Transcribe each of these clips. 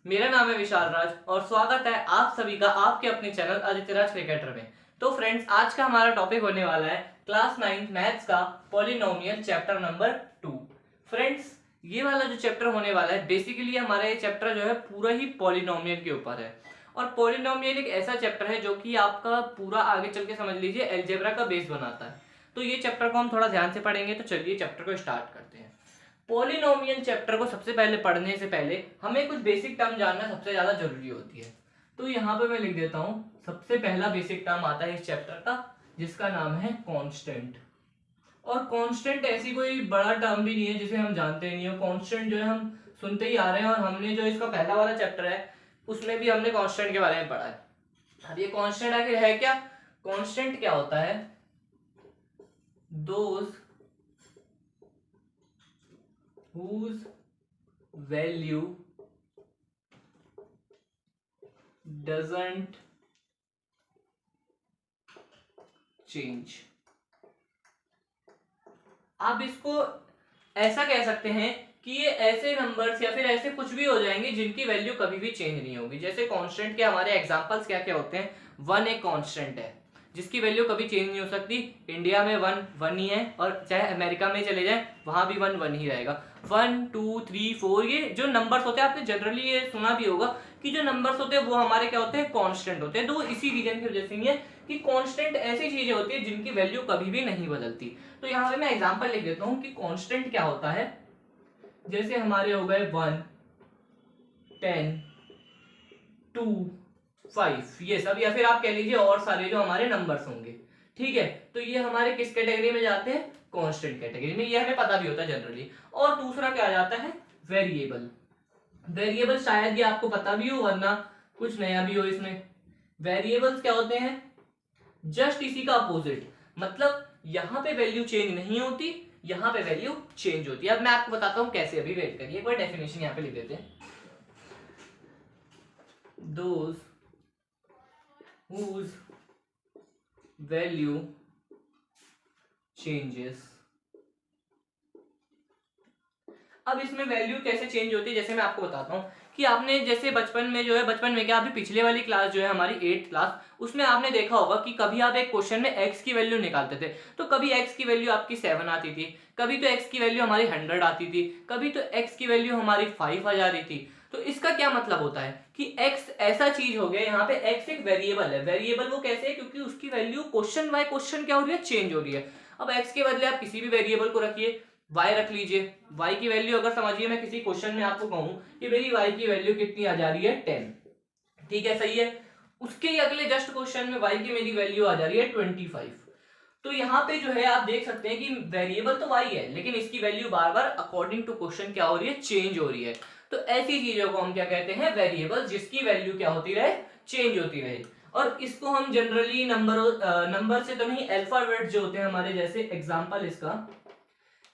मेरा नाम है विशाल राज और स्वागत है आप सभी का आपके अपने चैनल आदित्य राज क्रिकेटर में। तो फ्रेंड्स, आज का हमारा टॉपिक होने वाला है क्लास 9 मैथ्स का पॉलिनोमियल चैप्टर नंबर 2। फ्रेंड्स, ये वाला जो चैप्टर होने वाला है बेसिकली हमारा ये चैप्टर जो है पूरा ही पॉलिनोमियल के ऊपर है। और पॉलिनोमियल एक ऐसा चैप्टर है जो कि आपका पूरा आगे चल के समझ लीजिए अलजेब्रा का बेस बनाता है। तो ये चैप्टर को हम थोड़ा ध्यान से पढ़ेंगे। तो चलिए चैप्टर को स्टार्ट करते हैं। पॉलिनोमियल चैप्टर को सबसे पहले पढ़ने से पहले हमें कुछ बेसिक टर्म जानना सबसे ज्यादा जरूरी होती है। तो यहाँ पे मैं लिख देता हूँ, सबसे पहला बेसिक टर्म आता है इस चैप्टर का जिसका नाम है कांस्टेंट। और कांस्टेंट ऐसी कोई बड़ा टर्म भी नहीं है जिसे हम जानते नहीं हो। कांस्टेंट जो है हम सुनते ही आ रहे हैं और हमने जो इसका पहला वाला चैप्टर है उसमें भी हमने कांस्टेंट के बारे में पढ़ा है। अब ये कांस्टेंट आखिर है क्या? कांस्टेंट क्या होता है? Those whose value doesn't change। आप इसको ऐसा कह सकते हैं कि ये ऐसे नंबर्स या फिर ऐसे कुछ भी हो जाएंगे जिनकी वैल्यू कभी भी चेंज नहीं होगी। जैसे कांस्टेंट के हमारे एग्जांपल्स क्या क्या होते हैं? 1 एक कांस्टेंट है जिसकी वैल्यू कभी चेंज नहीं हो सकती। इंडिया में 1 1 ही है और चाहे अमेरिका में चले जाए वहां भी 1 1 ही रहेगा। 1 2 3 4 ये जो नंबर्स होते हैं आपने जनरली ये सुना भी होगा कि जो नंबर्स होते हैं वो हमारे क्या होते हैं? कांस्टेंट होते हैं। तो इसी रीजन की वजह से है कि कांस्टेंट ऐसी चीजें होती है जिनकी वैल्यू कभी भी नहीं बदलती। तो यहाँ पे मैं एग्जांपल लिख देता हूँ कि कांस्टेंट क्या होता है। जैसे हमारे हो गए 1 10 2 5 ये सब, या फिर आप कह लीजिए और सारे जो हमारे नंबर्स होंगे। ठीक है, तो ये हमारे किस कैटेगरी में जाते हैं? कांस्टेंट कैटेगरी में। ये हमें पता भी होता है जनरली। और दूसरा क्या आ जाता है? वेरिएबल। वेरिएबल शायद ये आपको पता भी हो वरना कुछ नया भी हो इसमें। वेरिएबल्स क्या होते हैं? जस्ट इसी का अपोजिट, मतलब यहां पे वैल्यू चेंज नहीं होती, यहां पे वैल्यू चेंज होती है। अब मैं आपको बताता हूं कैसे। अभी वेट करिए, एक बार डेफिनेशन यहां पे लिख देते हैं। Those whose value changes। अब इसमें वैल्यू कैसे चेंज होती है जैसे मैं आपको बताता हूँ कि आपने जैसे बचपन में जो है, बचपन में क्या अभी पिछले वाली क्लास जो है हमारी 8th क्लास, उसमें आपने देखा होगा कि कभी आप एक क्वेश्चन में x की वैल्यू निकालते थे तो कभी x की वैल्यू आपकी 7 आती थी, कभी तो x की वैल्यू हमारी 100 आती थी, कभी तो x की वैल्यू हमारी 5 आ जाती थी। तो इसका क्या मतलब होता है कि x ऐसा चीज हो गया, यहाँ पे x एक वेरिएबल है। वेरिएबल वो कैसे है? क्योंकि उसकी वैल्यू क्वेश्चन बाय क्वेश्चन क्या हो रही है? चेंज हो रही है। अब x के बदले आप किसी भी वेरिएबल को रखिए, y रख लीजिए। y की वैल्यू अगर समझिए मैं किसी क्वेश्चन में आपको कहूं कि मेरी y की वैल्यू कितनी आ जा रही है? 10। ठीक है, सही है। उसके ही अगले जस्ट क्वेश्चन में y की मेरी वैल्यू आ जा रही है 25। तो यहाँ पे जो है आप देख सकते हैं कि वेरिएबल तो y है लेकिन इसकी वैल्यू बार बार अकॉर्डिंग टू क्वेश्चन क्या हो रही है? चेंज हो रही है। तो ऐसी चीजों को हम क्या कहते हैं? वेरिएबल, जिसकी वैल्यू क्या होती रहे? चेंज होती रहे। और इसको हम जनरली नंबर से तो नहीं, अल्फाबेट जो होते हैं हमारे, जैसे एग्जांपल इसका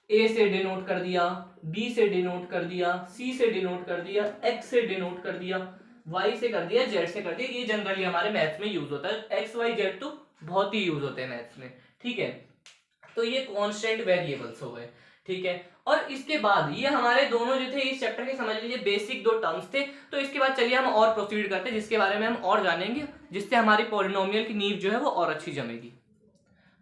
ए से डिनोट कर दिया, बी से डिनोट कर दिया, सी से डिनोट कर दिया, एक्स से डिनोट कर दिया, वाई से कर दिया, जेड से कर दिया। ये जनरली हमारे मैथ्स में यूज होता है। एक्स वाई जेड तो बहुत ही यूज होते हैं मैथ्स में। ठीक है, तो ये कांस्टेंट वेरिएबल्स हो गए। ठीक है, और इसके बाद ये हमारे दोनों जो थे इस चैप्टर के समझ लीजिए बेसिक दो टर्म्स थे। तो इसके बाद चलिए हम और प्रोसीड करते हैं जिसके बारे में हम और जानेंगे, जिससे हमारी पॉलिनोमियल की नींव जो है वो और अच्छी जमेगी।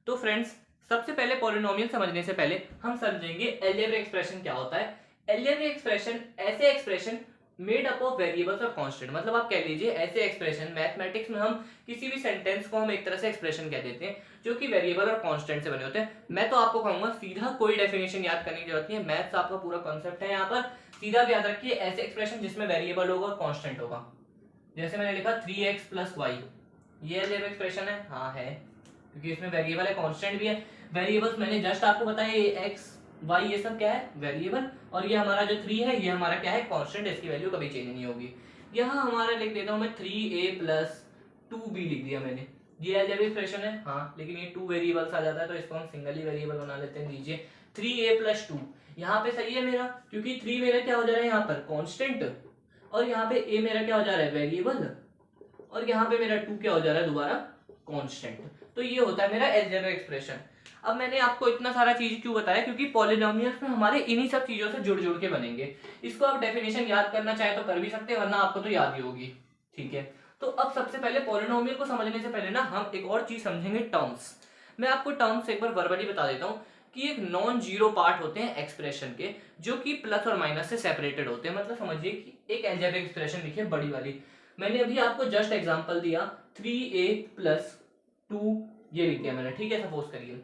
तो फ्रेंड्स, सबसे पहले पॉलिनोमियल समझने से पहले हम समझेंगे अलजेब्रिक एक्सप्रेशन क्या होता है। अलजेब्रिक एक्सप्रेशन ऐसे expression made up of variables और कांस्टेंट, मतलब आप कह लीजिए ऐसे एक्सप्रेशन, मैथमेटिक्स में हम किसी भी सेंटेंस को हम एक तरह से एक्सप्रेशन कह देते हैं जो कि वेरिएबल और कांस्टेंट से बने होते हैं। मैं तो आपको कहूंगा सीधा कोई डेफिनेशन याद करने की जरूरत नहीं है, मैथ्स आपका पूरा कॉन्सेप्ट है यहाँ पर। सीधा याद रखिए ऐसे एक्सप्रेशन जिसमें वेरिएबल होगा और कांस्टेंट होगा। जैसे मैंने लिखा 3x + y, ये अलजेब्रिक एक्सप्रेशन है। हाँ है, क्योंकि इसमें वेरिएबल है, कांस्टेंट भी है। वेरिएबल्स मैंने जस्ट आपको बताया, ये एक्स वाई ये सब क्या है? वेरिएबल। और ये हमारा जो 3 है ये हमारा क्या है? कांस्टेंट। इसकी वैल्यू कभी चेंज नहीं होगी। यहाँ हमारा लिख देता हूँ मैं 3a + 2b लिख दिया मैंने। ये अलजेब्रिक एक्सप्रेशन है। हाँ, लेकिन ये 2 वेरिएबल्स आ जाता है तो इसको हम सिंगल ही वेरिएबल बना लेते हैं। लीजिए 3a + 2, यहाँ पे सही है मेरा, क्योंकि 3 मेरा क्या हो जा रहा है यहाँ पर? कांस्टेंट। और यहाँ पे a मेरा क्या हो जा रहा है? वेरिएबल। और यहाँ पे मेरा 2 क्या हो जा रहा है? दोबारा कांस्टेंट। तो ये होता है मेरा अलजेब्रिक एक्सप्रेशन। अब मैंने आपको इतना सारा चीज क्यों बताया, क्योंकि पॉलिनोमियल्स में हमारे इन्हीं सब चीजों से जुड़ जुड़ के बनेंगे। इसको आप डेफिनेशन याद करना चाहे तो कर भी सकते हैं, वरना आपको तो याद ही होगी। ठीक है, तो अब सबसे पहले पॉलिनोमियल को समझने से पहले ना हम एक और चीज समझेंगे, टर्म्स। मैं आपको टर्म्स एक बार वर्बली बता देता हूँ कि एक नॉन जीरो पार्ट होते हैं एक्सप्रेशन के, जो कि प्लस और माइनस से सेपरेटेड होते हैं। मतलब समझिए कि एक अलजेब्रिक एक्सप्रेशन लिखिए बड़ी वाली, मैंने अभी आपको जस्ट एग्जांपल दिया 3a + 2, ये लिख दिया मैंने। ठीक है, सपोज करिए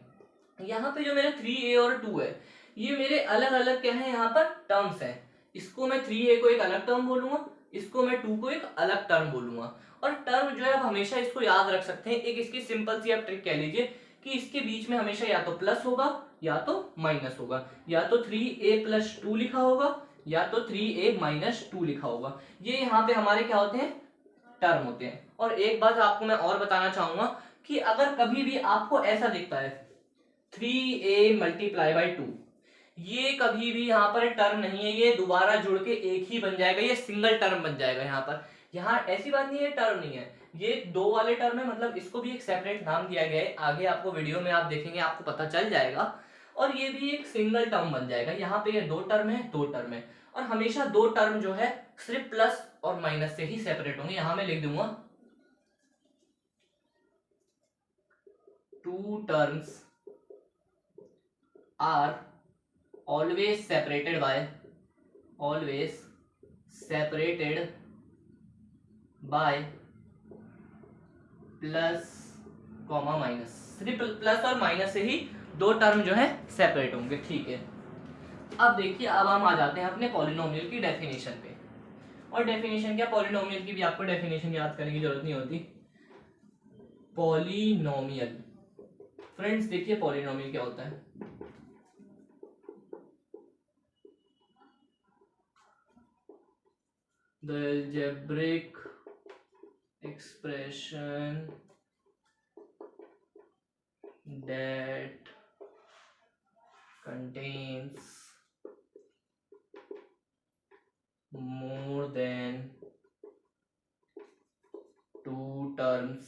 यहाँ पे जो मेरे 3a और 2 है, ये मेरे अलग अलग क्या है, यहाँ पर टर्म्स हैं। इसको मैं 3a को एक अलग टर्म बोलूंगा, इसको मैं 2 को एक अलग टर्म बोलूंगा। और टर्म जो है आप हमेशा इसको याद रख सकते हैं, एक इसकी सिंपल सी आप ट्रिक कह लीजिए कि इसके बीच में हमेशा या तो प्लस होगा या तो माइनस होगा, या तो 3a + 2 लिखा होगा या तो 3a - 2 लिखा होगा। ये यहाँ पे हमारे क्या होते हैं, टर्म होते हैं। और एक बात आपको मैं और बताना चाहूंगा कि अगर कभी भी आपको ऐसा दिखता है 3a × 2, ये कभी भी यहाँ पर टर्म नहीं है, ये दोबारा जुड़ के एक ही बन जाएगा, ये सिंगल टर्म बन जाएगा। यहाँ पर यहाँ ऐसी बात नहीं है टर्म नहीं है, ये दो वाले टर्म है, मतलब इसको भी एक सेपरेट नाम दिया गया है। आगे आपको वीडियो में आप देखेंगे, आपको पता चल जाएगा। और ये भी एक सिंगल टर्म बन जाएगा। यहाँ पे ये दो टर्म है, दो टर्म है, और हमेशा दो टर्म जो है सिर्फ प्लस और माइनस से ही सेपरेट होंगे। यहाँ मैं लिख दूंगा 2 terms are always separated by plus comma minus. सिर्फ प्लस और माइनस से ही दो टर्म जो है सेपरेट होंगे। ठीक है, अब देखिए, अब हम आ जाते हैं अपने पॉलिनोमियल की डेफिनेशन पे। और डेफिनेशन क्या, पॉलिनोमियल की भी आपको डेफिनेशन याद करने की जरूरत नहीं होती। पॉलिनोमियल, फ्रेंड्स देखिए पॉलिनोमियल क्या होता है। The algebraic expression that contains more than two terms,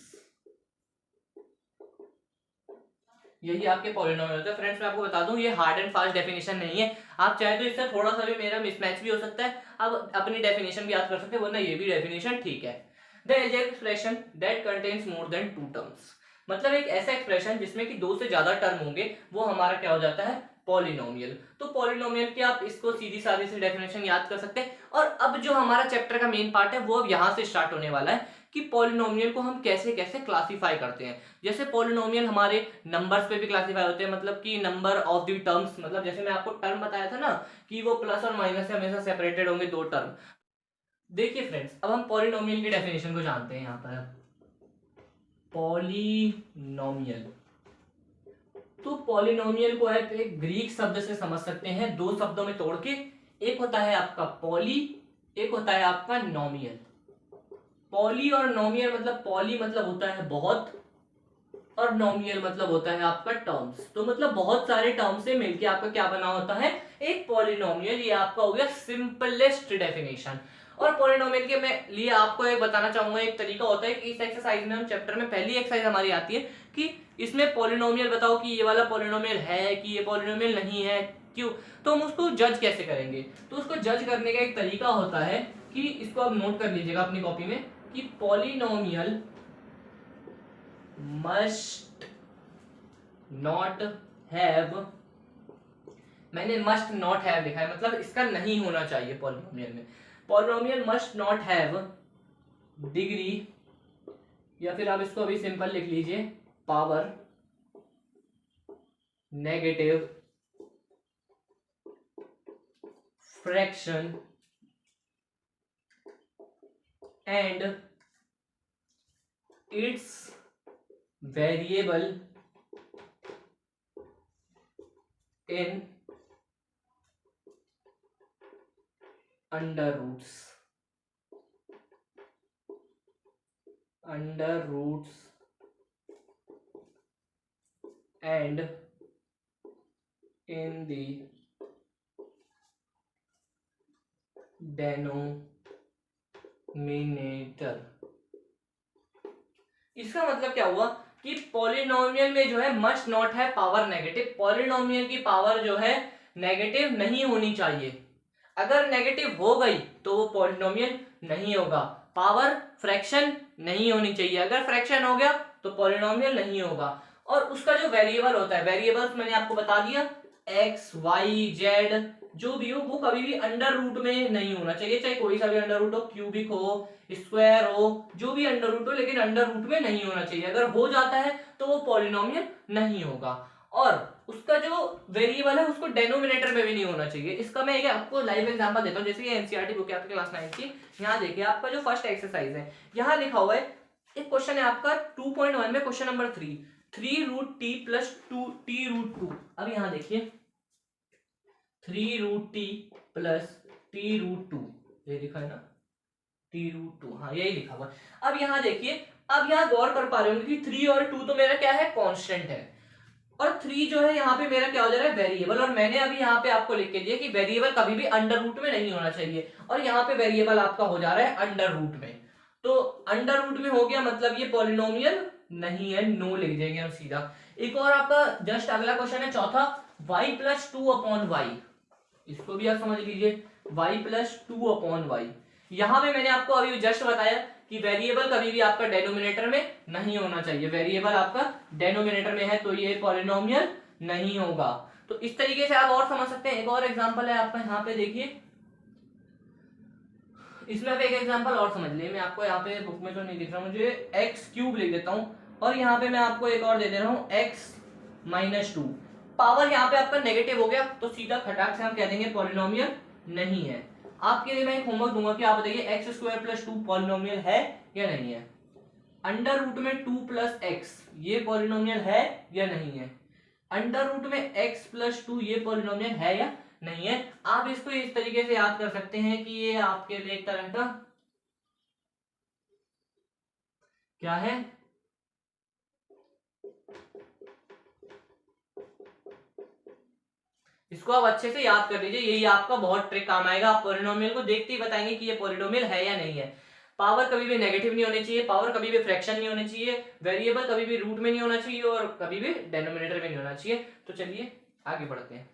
यही आपके पॉलिनोमियल होते हैं। फ्रेंड्स मैं आपको बता दूं, ये हार्ड एंड फास्ट डेफिनेशन नहीं है। आप चाहे तो इससे थोड़ा सा भी मेरा मिसमैच भी हो सकता है, आप अपनी डेफिनेशन भी याद कर सकते हैं, वरना ये भी डेफिनेशन ठीक है। The algebraic expression that contains more than two terms, मतलब एक ऐसा एक्सप्रेशन जिसमें कि दो से ज्यादा टर्म होंगे, वो हमारा क्या हो जाता है, पॉलिनोमियल। तो पॉलिनोमियल की आप इसको सीधी सादी सी डेफिनेशन याद कर सकते हैं। और अब जो हमारा चैप्टर का मेन पार्ट है, वो अब यहाँ से स्टार्ट होने वाला है कि पॉलिनोमियल को हम कैसे कैसे क्लासीफाई करते हैं। जैसे पॉलिनोमियल हमारे नंबर्स पे भी क्लासीफाई होते हैं, मतलब कि नंबर ऑफ द टर्म्स, मतलब जैसे मैं आपको टर्म बताया था ना कि वो प्लस और माइनस से हमेशा सेपरेटेड होंगे दो टर्म। देखिए फ्रेंड्स, अब हम पॉलिनोमियल की डेफिनेशन को जानते हैं। यहाँ पर पॉलिनोमियल, तो पॉलिनोमियल को आप एक ग्रीक शब्द से समझ सकते हैं, दो शब्दों में तोड़ के। एक होता है आपका पॉली, एक होता है आपका नोमियल। पॉली और नोमियल, मतलब पॉली मतलब होता है बहुत, और नोमियल मतलब होता है आपका टर्म्स। तो मतलब बहुत सारे टर्म्स से मिलके आपका क्या बना होता है, एक पॉलिनोमियल। ये आपका हो गया सिंपलेस्ट डेफिनेशन। और पॉलिनोमियल के मैं लिए आपको एक बताना चाहूंगा, एक तरीका होता है कि इस एक्सरसाइज में, हम चैप्टर में पहली एक्सरसाइज हमारी आती है कि इसमें पॉलिनोमियल बताओ कि ये वाला पॉलिनोमियल है कि ये पॉलिनोमियल नहीं है, क्यों। तो हम उसको जज कैसे करेंगे, तो उसको जज करने का एक तरीका होता है कि इसको आप नोट कर लीजिएगा अपनी कॉपी में कि पॉलिनोमियल मस्ट नॉट हैव, मैंने मस्ट नॉट हैव लिखा है, मतलब इसका नहीं होना चाहिए पॉलिनोमियल में। Polynomial must not have degree, या फिर आप इसको अभी सिंपल लिख लीजिए, power negative fraction and its variable in under roots and in the denominator. इसका मतलब क्या हुआ कि पॉलिनोमियल में जो है मस्ट नॉट है पावर नेगेटिव, पॉलिनोमियल की पावर जो है नेगेटिव नहीं होनी चाहिए। अगर नेगेटिव हो गई तो वो पॉलिनोमियल नहीं होगा। पावर फ्रैक्शन नहीं होनी चाहिए, अगर फ्रैक्शन हो गया तो पॉलिनोमियल नहीं होगा। और उसका जो वेरिएबल होता है, वेरिएबल्स मैंने आपको बता दिया, एक्स वाई जेड जो भी हो वो कभी भी अंडर रूट में नहीं होना चाहिए, चाहे कोई सा भी अंडर रूट हो, क्यूबिक हो, स्क्वायर हो, जो भी अंडर रूट हो, लेकिन अंडर रूट में नहीं होना चाहिए। अगर हो जाता है तो वो पॉलिनोमियल नहीं होगा। और उसका जो वेरिएबल है उसको डेनोमिनेटर में भी नहीं होना चाहिए। इसका मैं एक आपको लाइव एग्जांपल देता हूं, जैसे ये एनसीईआरटी बुक है आपकी क्लास 9 की। यहाँ देखिए आपका जो फर्स्ट एक्सरसाइज है, यहाँ लिखा हुआ है, एक क्वेश्चन है आपका 2.1 में, question number 3 root t plus 2 t root 2। अब यहाँ देखिए 3 root t plus t root 2, ये लिखा है ना, टी रूट 2, हाँ यही लिखा हुआ है। अब यहाँ देखिए, अब यहाँ गौर कर पा रहे होंगे कि 3 और 2 तो मेरा क्या है, कांस्टेंट है, और 3 जो है यहाँ पे मेरा क्या हो जा रहा है, वेरिएबल। और मैंने अभी यहाँ पे आपको लिख के दिया कि वेरिएबल कभी भी अंडर रूट में नहीं होना चाहिए, और यहाँ पे वेरिएबल आपका हो जा रहा है अंडर रूट में। तो अंडर रूट में हो गया मतलब ये पॉलिनोमियल नहीं है, नो लिख देंगे हम सीधा। एक और आपका जस्ट अगला क्वेश्चन है चौथा, y प्लस 2 अपॉन वाई, इसको भी आप समझ लीजिए, y प्लस 2 अपॉन वाई। यहाँ पे मैंने आपको अभी जस्ट बताया कि वेरिएबल कभी भी आपका डेनोमिनेटर में नहीं होना चाहिए, वेरिएबल आपका डेनोमिनेटर में है तो ये पॉलिनोमियल नहीं होगा। तो इस तरीके से आप और समझ सकते हैं। एक और एग्जांपल है आपका, यहाँ पे देखिए, इसमें आप एक एग्जांपल और समझ लिए, मैं आपको यहाँ पे बुक में तो नहीं दिख रहा मुझे, एक्स क्यूब लिख देता हूँ, और यहाँ पे मैं आपको एक और दे दे रहा हूँ एक्स माइनस 2। पावर यहाँ पे आपका नेगेटिव हो गया तो सीधा खटाक से हम कह देंगे पॉलिनोमियल नहीं है। आपके लिए मैं एक होमवर्क दूंगा कि आप बताइए एक्स स्क्वायर प्लस 2 पॉलिनोमियल है या नहीं है। अंडर रूट में 2 प्लस एक्स ये पॉलिनोमियल है या नहीं है। अंडर रूट में एक्स प्लस 2 ये पॉलिनोमियल है या नहीं है। आप इसको इस तरीके से याद कर सकते हैं कि ये आपके लिए एक तरह का क्या है, इसको आप अच्छे से याद कर लीजिए, यही आपका बहुत ट्रिक काम आएगा। आप पॉलिनोमियल को देखते ही बताएंगे कि ये पॉलिनोमियल है या नहीं है। पावर कभी भी नेगेटिव नहीं होनी चाहिए, पावर कभी भी फ्रैक्शन नहीं होनी चाहिए, वेरिएबल कभी भी रूट में नहीं होना चाहिए, और कभी भी डेनोमिनेटर में नहीं होना चाहिए। तो चलिए आगे बढ़ते हैं।